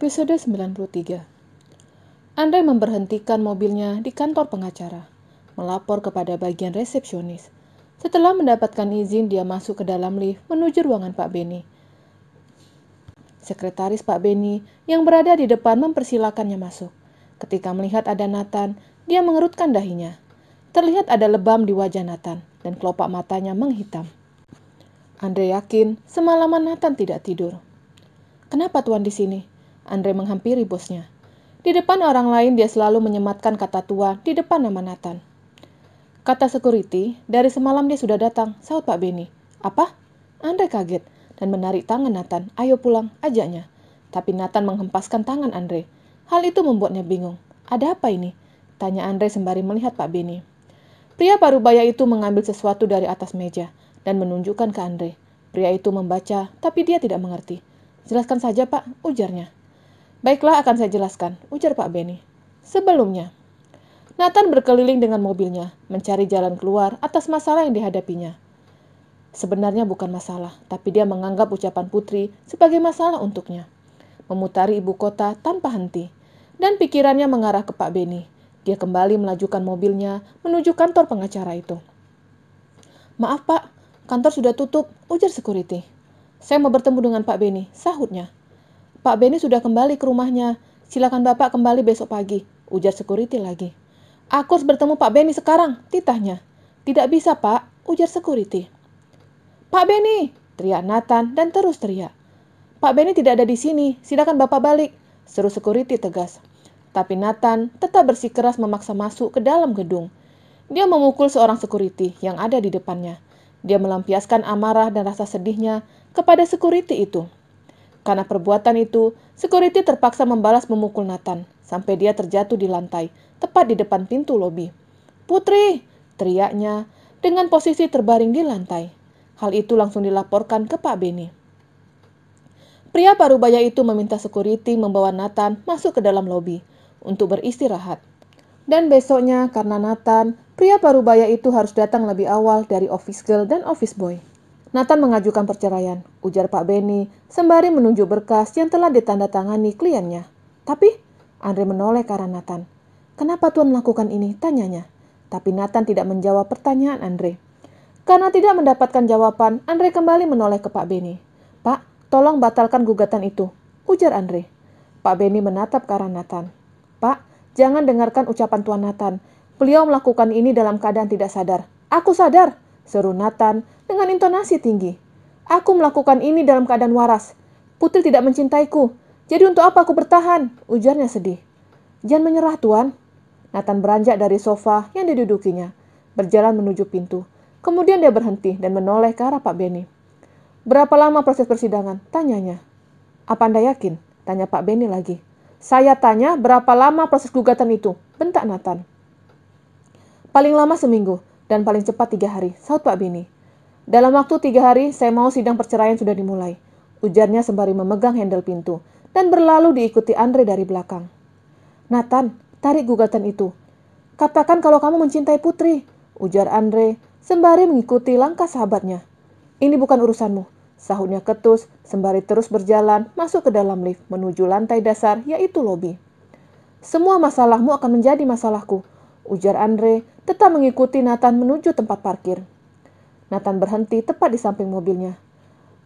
Episode 93. Andre memberhentikan mobilnya di kantor pengacara, melapor kepada bagian resepsionis. Setelah mendapatkan izin, dia masuk ke dalam lift menuju ruangan Pak Benny. Sekretaris Pak Benny yang berada di depan mempersilakannya masuk. Ketika melihat ada Nathan, dia mengerutkan dahinya. Terlihat ada lebam di wajah Nathan dan kelopak matanya menghitam. Andre yakin semalaman Nathan tidak tidur. "Kenapa Tuan di sini?" Andre menghampiri bosnya. Di depan orang lain dia selalu menyematkan kata tua di depan nama Nathan. "Kata security, dari semalam dia sudah datang," sahut Pak Benny. "Apa?" Andre kaget dan menarik tangan Nathan. "Ayo pulang," ajaknya. Tapi Nathan menghempaskan tangan Andre. Hal itu membuatnya bingung. "Ada apa ini?" tanya Andre sembari melihat Pak Benny. Pria parubaya itu mengambil sesuatu dari atas meja dan menunjukkan ke Andre. Pria itu membaca, tapi dia tidak mengerti. "Jelaskan saja, Pak," ujarnya. "Baiklah, akan saya jelaskan," ujar Pak Benny. Sebelumnya, Nathan berkeliling dengan mobilnya, mencari jalan keluar atas masalah yang dihadapinya. Sebenarnya bukan masalah, tapi dia menganggap ucapan Putri sebagai masalah untuknya. Memutari ibu kota tanpa henti, dan pikirannya mengarah ke Pak Benny. Dia kembali melajukan mobilnya menuju kantor pengacara itu. "Maaf, Pak, kantor sudah tutup," ujar security. "Saya mau bertemu dengan Pak Benny," sahutnya. "Pak Benny sudah kembali ke rumahnya. Silakan Bapak kembali besok pagi," ujar security lagi. "Aku harus bertemu Pak Benny sekarang," titahnya. "Tidak bisa, Pak," ujar security. "Pak Benny!" teriak Nathan dan terus teriak. "Pak Benny tidak ada di sini. Silakan Bapak balik," seru security tegas. Tapi Nathan tetap bersikeras memaksa masuk ke dalam gedung. Dia memukul seorang security yang ada di depannya. Dia melampiaskan amarah dan rasa sedihnya kepada security itu. Karena perbuatan itu, security terpaksa membalas memukul Nathan, sampai dia terjatuh di lantai, tepat di depan pintu lobi. "Putri!" teriaknya, dengan posisi terbaring di lantai. Hal itu langsung dilaporkan ke Pak Benny. Pria parubaya itu meminta security membawa Nathan masuk ke dalam lobi untuk beristirahat. Dan besoknya, karena Nathan, pria parubaya itu harus datang lebih awal dari office girl dan office boy. Nathan mengajukan perceraian, ujar Pak Benny, sembari menunjuk berkas yang telah ditandatangani kliennya. "Tapi," Andre menoleh ke arah Nathan. "Kenapa Tuan melakukan ini?" tanyanya. Tapi Nathan tidak menjawab pertanyaan Andre. Karena tidak mendapatkan jawaban, Andre kembali menoleh ke Pak Benny. "Pak, tolong batalkan gugatan itu," ujar Andre. Pak Benny menatap ke arah Nathan. "Pak, jangan dengarkan ucapan Tuan Nathan. Beliau melakukan ini dalam keadaan tidak sadar." "Aku sadar," seru Nathan dengan intonasi tinggi. "Aku melakukan ini dalam keadaan waras. Putri tidak mencintaiku. Jadi untuk apa aku bertahan?" ujarnya sedih. "Jangan menyerah, Tuan." Nathan beranjak dari sofa yang didudukinya, berjalan menuju pintu. Kemudian dia berhenti dan menoleh ke arah Pak Benny. "Berapa lama proses persidangan?" tanyanya. "Apa Anda yakin?" tanya Pak Benny lagi. "Saya tanya berapa lama proses gugatan itu?" bentak Nathan. "Paling lama seminggu, dan paling cepat 3 hari, sahut Pak Benny. "Dalam waktu 3 hari, saya mau sidang perceraian sudah dimulai," ujarnya sembari memegang handle pintu, dan berlalu diikuti Andre dari belakang. "Nathan, tarik gugatan itu. Katakan kalau kamu mencintai Putri," ujar Andre, sembari mengikuti langkah sahabatnya. "Ini bukan urusanmu," sahutnya ketus, sembari terus berjalan masuk ke dalam lift menuju lantai dasar, yaitu lobi. "Semua masalahmu akan menjadi masalahku," ujar Andre, tetap mengikuti Nathan menuju tempat parkir. Nathan berhenti tepat di samping mobilnya.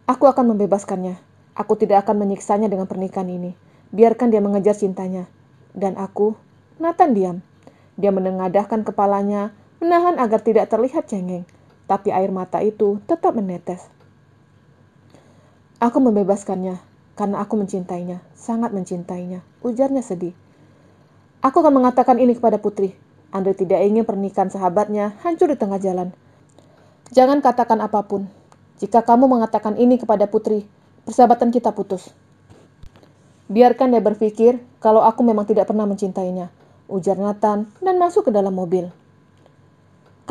"Aku akan membebaskannya. Aku tidak akan menyiksanya dengan pernikahan ini. Biarkan dia mengejar cintanya. Dan aku..." Nathan diam. Dia menengadahkan kepalanya, menahan agar tidak terlihat cengeng. Tapi air mata itu tetap menetes. "Aku membebaskannya karena aku mencintainya, sangat mencintainya," ujarnya sedih. "Aku akan mengatakan ini kepada Putri." Andre tidak ingin pernikahan sahabatnya hancur di tengah jalan. "Jangan katakan apapun. Jika kamu mengatakan ini kepada Putri, persahabatan kita putus." "Biarkan dia berpikir kalau aku memang tidak pernah mencintainya," ujar Nathan dan masuk ke dalam mobil.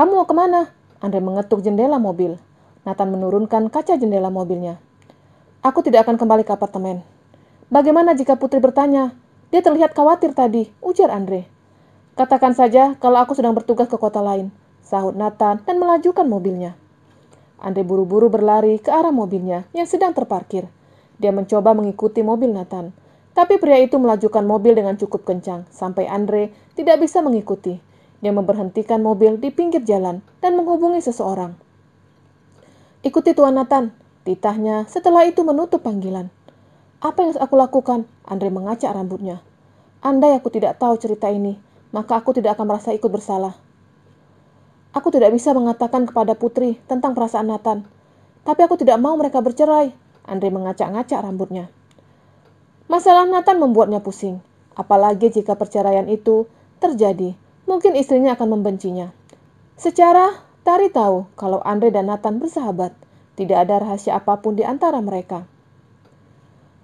"Kamu mau kemana?" Andre mengetuk jendela mobil. Nathan menurunkan kaca jendela mobilnya. "Aku tidak akan kembali ke apartemen." "Bagaimana jika Putri bertanya? Dia terlihat khawatir tadi," ujar Andre. "Katakan saja kalau aku sedang bertugas ke kota lain," sahut Nathan dan melajukan mobilnya. Andre buru-buru berlari ke arah mobilnya yang sedang terparkir. Dia mencoba mengikuti mobil Nathan. Tapi pria itu melajukan mobil dengan cukup kencang, sampai Andre tidak bisa mengikuti. Dia memberhentikan mobil di pinggir jalan dan menghubungi seseorang. "Ikuti Tuan Nathan," titahnya setelah itu menutup panggilan. "Apa yang aku lakukan?" Andre mengacak rambutnya. "Andai aku tidak tahu cerita ini, maka aku tidak akan merasa ikut bersalah. Aku tidak bisa mengatakan kepada Putri tentang perasaan Nathan. Tapi aku tidak mau mereka bercerai." Andre mengacak-ngacak rambutnya. Masalah Nathan membuatnya pusing. Apalagi jika perceraian itu terjadi, mungkin istrinya akan membencinya. Secara Tari tahu kalau Andre dan Nathan bersahabat. Tidak ada rahasia apapun di antara mereka.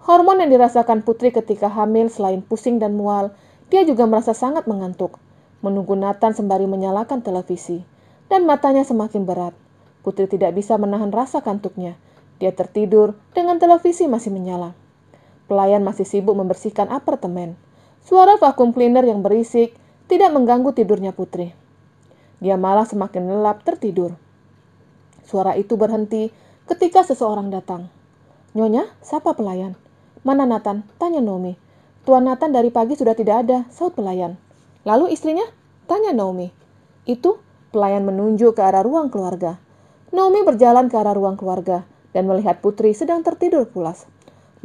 Hormon yang dirasakan Putri ketika hamil selain pusing dan mual, dia juga merasa sangat mengantuk. Menunggu Nathan sembari menyalakan televisi. Dan matanya semakin berat. Putri tidak bisa menahan rasa kantuknya. Dia tertidur dengan televisi masih menyala. Pelayan masih sibuk membersihkan apartemen. Suara vakum cleaner yang berisik tidak mengganggu tidurnya Putri. Dia malah semakin lelap tertidur. Suara itu berhenti ketika seseorang datang. "Nyonya, siapa pelayan?" "Mana Nathan?" tanya Naomi. "Tuan Nathan dari pagi sudah tidak ada," saut pelayan. "Lalu istrinya?" tanya Naomi. "Itu," pelayan menunjuk ke arah ruang keluarga. Naomi berjalan ke arah ruang keluarga dan melihat Putri sedang tertidur pulas.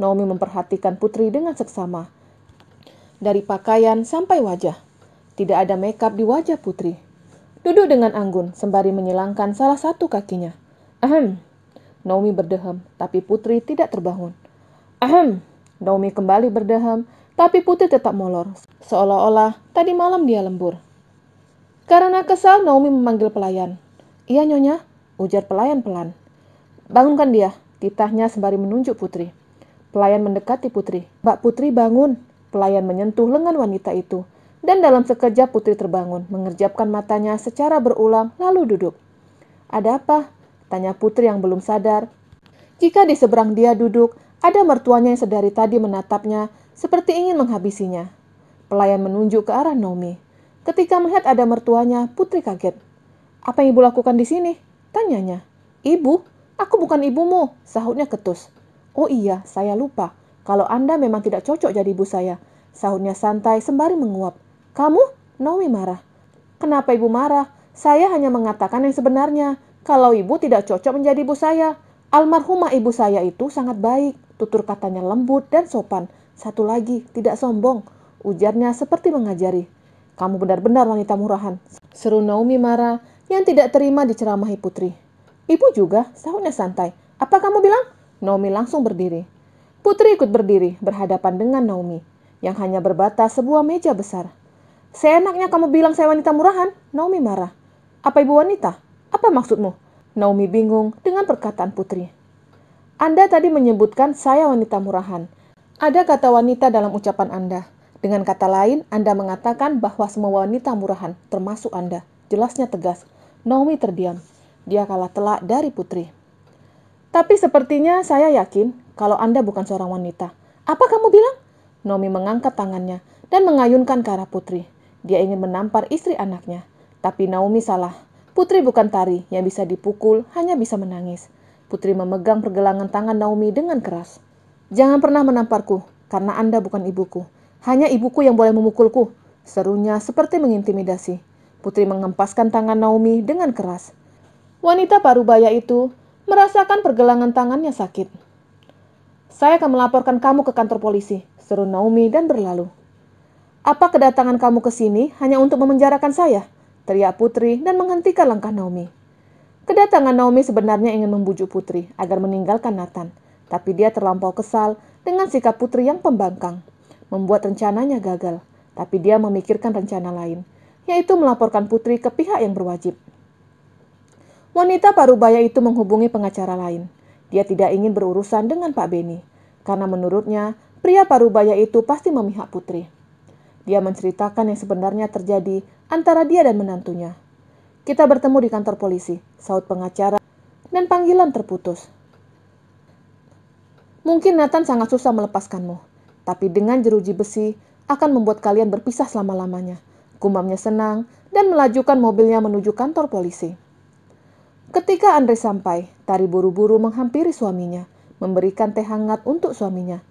Naomi memperhatikan Putri dengan seksama. Dari pakaian sampai wajah. Tidak ada makeup di wajah Putri. Duduk dengan anggun sembari menyilangkan salah satu kakinya. "Ahem." Naomi berdeham, tapi Putri tidak terbangun. "Ahem." Naomi kembali berdeham, tapi Putri tetap molor. Seolah-olah tadi malam dia lembur. Karena kesal, Naomi memanggil pelayan. "Iya, Nyonya," ujar pelayan pelan. "Bangunkan dia," titahnya sembari menunjuk Putri. Pelayan mendekati Putri. "Mbak Putri, bangun." Pelayan menyentuh lengan wanita itu. Dan dalam sekejap Putri terbangun, mengerjapkan matanya secara berulang, lalu duduk. "Ada apa?" tanya Putri yang belum sadar. Jika di seberang dia duduk, ada mertuanya yang sedari tadi menatapnya, seperti ingin menghabisinya. Pelayan menunjuk ke arah Naomi. Ketika melihat ada mertuanya, Putri kaget. "Apa yang ibu lakukan di sini?" tanyanya. "Ibu? Aku bukan ibumu," sahutnya ketus. "Oh iya, saya lupa. Kalau Anda memang tidak cocok jadi ibu saya," sahutnya santai sembari menguap. "Kamu?" Naomi marah. "Kenapa ibu marah? Saya hanya mengatakan yang sebenarnya. Kalau ibu tidak cocok menjadi ibu saya. Almarhumah ibu saya itu sangat baik," tutur katanya lembut dan sopan. "Satu lagi, tidak sombong," ujarnya seperti mengajari. "Kamu benar-benar wanita murahan," seru Naomi marah yang tidak terima diceramahi Putri. "Ibu juga," sahutnya santai. "Apa kamu bilang?" Naomi langsung berdiri. Putri ikut berdiri berhadapan dengan Naomi, yang hanya berbatas sebuah meja besar. "Seenaknya kamu bilang saya wanita murahan," Naomi marah. "Apa ibu wanita? Apa maksudmu?" Naomi bingung dengan perkataan Putri. "Anda tadi menyebutkan saya wanita murahan. Ada kata wanita dalam ucapan Anda. Dengan kata lain, Anda mengatakan bahwa semua wanita murahan, termasuk Anda." Jelasnya tegas. Naomi terdiam. Dia kalah telak dari Putri. "Tapi sepertinya saya yakin kalau Anda bukan seorang wanita." "Apa kamu bilang?" Naomi mengangkat tangannya dan mengayunkan ke arah Putri. Dia ingin menampar istri anaknya. Tapi Naomi salah. Putri bukan tari yang bisa dipukul, hanya bisa menangis. Putri memegang pergelangan tangan Naomi dengan keras. "Jangan pernah menamparku, karena Anda bukan ibuku. Hanya ibuku yang boleh memukulku," serunya seperti mengintimidasi. Putri mengempaskan tangan Naomi dengan keras. Wanita parubaya itu merasakan pergelangan tangannya sakit. "Saya akan melaporkan kamu ke kantor polisi," seru Naomi dan berlalu. "Apa kedatangan kamu ke sini hanya untuk memenjarakan saya?" teriak Putri dan menghentikan langkah Naomi. Kedatangan Naomi sebenarnya ingin membujuk Putri agar meninggalkan Nathan, tapi dia terlampau kesal dengan sikap Putri yang pembangkang, membuat rencananya gagal. Tapi dia memikirkan rencana lain, yaitu melaporkan Putri ke pihak yang berwajib. Wanita parubaya itu menghubungi pengacara lain. Dia tidak ingin berurusan dengan Pak Beni, karena menurutnya pria parubaya itu pasti memihak Putri. Dia menceritakan yang sebenarnya terjadi antara dia dan menantunya. "Kita bertemu di kantor polisi," saut pengacara, dan panggilan terputus. "Mungkin Nathan sangat susah melepaskanmu, tapi dengan jeruji besi akan membuat kalian berpisah selama-lamanya," gumamnya senang dan melajukan mobilnya menuju kantor polisi. Ketika Andre sampai, Tari buru-buru menghampiri suaminya, memberikan teh hangat untuk suaminya.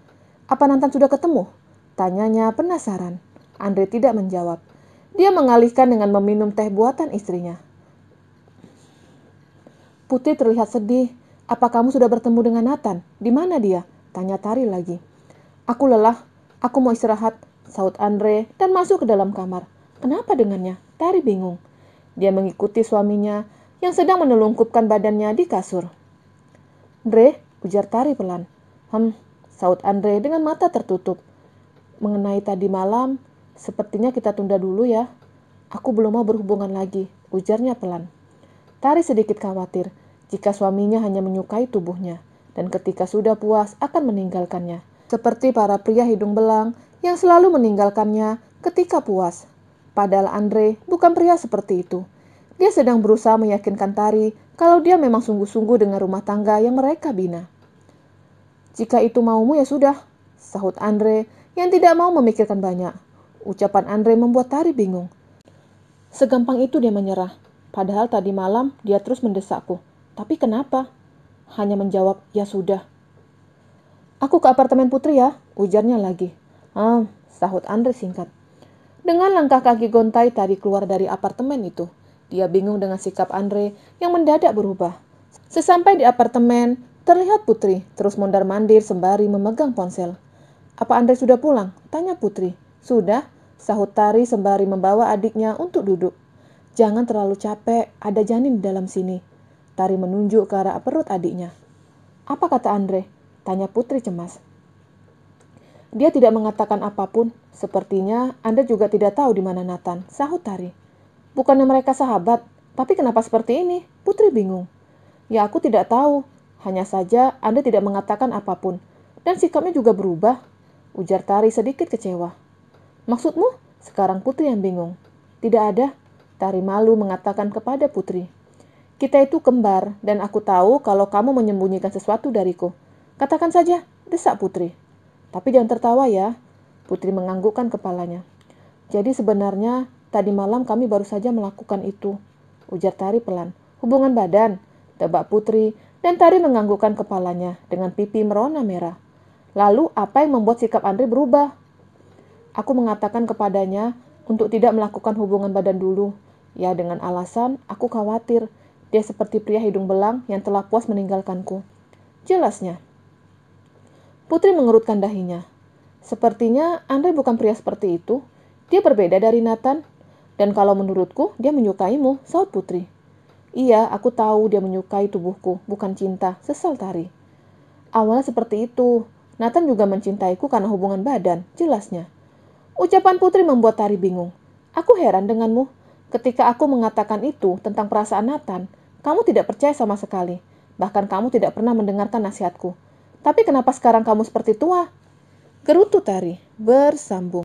"Apa Nathan sudah ketemu?" Tanyanya penasaran. Andre tidak menjawab. Dia mengalihkan dengan meminum teh buatan istrinya. Putri terlihat sedih. Apa kamu sudah bertemu dengan Nathan? Di mana dia? Tanya Tari lagi. Aku lelah. Aku mau istirahat, sahut Andre dan masuk ke dalam kamar. Kenapa dengannya? Tari bingung. Dia mengikuti suaminya yang sedang menelungkupkan badannya di kasur. Andre, ujar Tari pelan. Sahut Andre dengan mata tertutup. Mengenai tadi malam, sepertinya kita tunda dulu ya. Aku belum mau berhubungan lagi, ujarnya pelan. Tari sedikit khawatir jika suaminya hanya menyukai tubuhnya dan ketika sudah puas akan meninggalkannya. Seperti para pria hidung belang yang selalu meninggalkannya ketika puas. Padahal Andre bukan pria seperti itu. Dia sedang berusaha meyakinkan Tari kalau dia memang sungguh-sungguh dengan rumah tangga yang mereka bina. Jika itu maumu ya sudah, sahut Andre yang tidak mau memikirkan banyak. Ucapan Andre membuat Tari bingung. Segampang itu dia menyerah. Padahal tadi malam dia terus mendesakku. Tapi kenapa? Hanya menjawab, ya sudah. Aku ke apartemen Putri ya, ujarnya lagi. Sahut Andre singkat. Dengan langkah kaki gontai Tari keluar dari apartemen itu. Dia bingung dengan sikap Andre yang mendadak berubah. Sesampai di apartemen, terlihat Putri terus mondar-mandir sembari memegang ponsel. Apa Andre sudah pulang? Tanya Putri. Sudah, sahut Tari sembari membawa adiknya untuk duduk. Jangan terlalu capek, ada janin di dalam sini. Tari menunjuk ke arah perut adiknya. Apa kata Andre? Tanya Putri cemas. Dia tidak mengatakan apapun. Sepertinya Anda juga tidak tahu di mana Nathan, sahut Tari. Bukannya mereka sahabat, tapi kenapa seperti ini? Putri bingung. Ya aku tidak tahu. Hanya saja Anda tidak mengatakan apapun. Dan sikapnya juga berubah. Ujar Tari sedikit kecewa. Maksudmu? Sekarang Putri yang bingung. Tidak ada. Tari malu mengatakan kepada Putri. Kita itu kembar dan aku tahu kalau kamu menyembunyikan sesuatu dariku. Katakan saja, desak Putri. Tapi jangan tertawa ya. Putri menganggukkan kepalanya. Jadi sebenarnya tadi malam kami baru saja melakukan itu. Ujar Tari pelan. Hubungan badan, tebak Putri, dan Tari menganggukkan kepalanya dengan pipi merona merah. Lalu apa yang membuat sikap Andre berubah? Aku mengatakan kepadanya untuk tidak melakukan hubungan badan dulu. Ya dengan alasan aku khawatir dia seperti pria hidung belang yang telah puas meninggalkanku. Jelasnya. Putri mengerutkan dahinya. Sepertinya Andre bukan pria seperti itu. Dia berbeda dari Nathan. Dan kalau menurutku, dia menyukaimu, sahut Putri. Iya, aku tahu dia menyukai tubuhku, bukan cinta, sesal Tari. Awalnya seperti itu. Nathan juga mencintaiku karena hubungan badan, jelasnya. Ucapan Putri membuat Tari bingung. Aku heran denganmu. Ketika aku mengatakan itu tentang perasaan Nathan, kamu tidak percaya sama sekali. Bahkan kamu tidak pernah mendengarkan nasihatku. Tapi kenapa sekarang kamu seperti tua? Gerutu Tari bersambung.